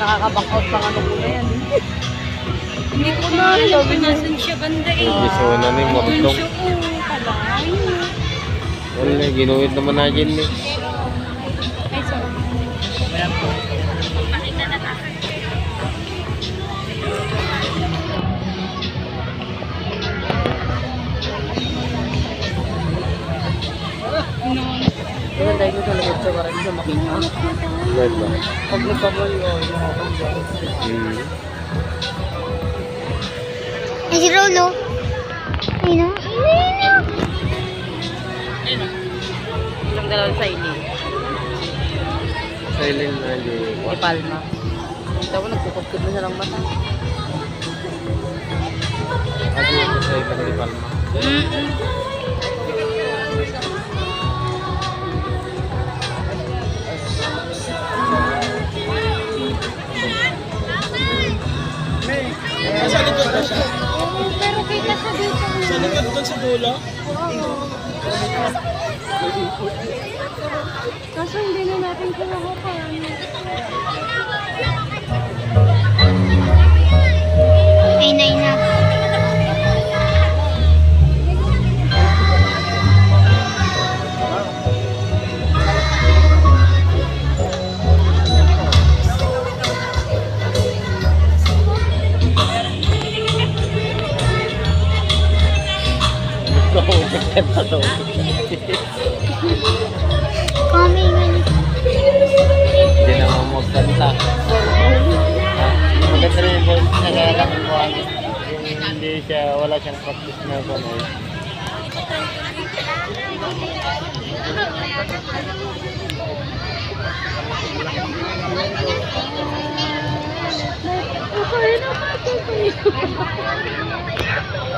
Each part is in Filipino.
Nakaka-back out pang ano ko na yan. Hindi ko na alam kung nasan siya banda eh. Gusto na ni Mortong. Gusto ko, kalay. Wala, ginuwid naman na dyan eh. Ay, sorry. Kaya dahil ko talaga sa parang sa makina. Right ba? Pag nagpapal yun, Ay, si Rolo. Ay, no? Ilang dalawang sa ili. Silent na di. Ni Palma. Daw nagkukupkip na siya ng mata. Agi ito sa iba ni Palma. Sa likod na siya. Pero kita sa dito. Sa likod doon sa dulo. Kaso hindi na natin kinahapan. Ay, na. Kami nga. Hindi na magkanta. Maganda rin yung voice na gagawin ko. Hindi siya, wala siyang practice na gano'n.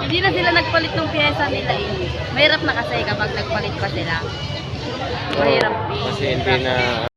Hindi na sila nagpalit ng pyesa nila eh. Mahirap na kasi kapag nagpalit pa sila. Mahirap eh. Kasi hindi na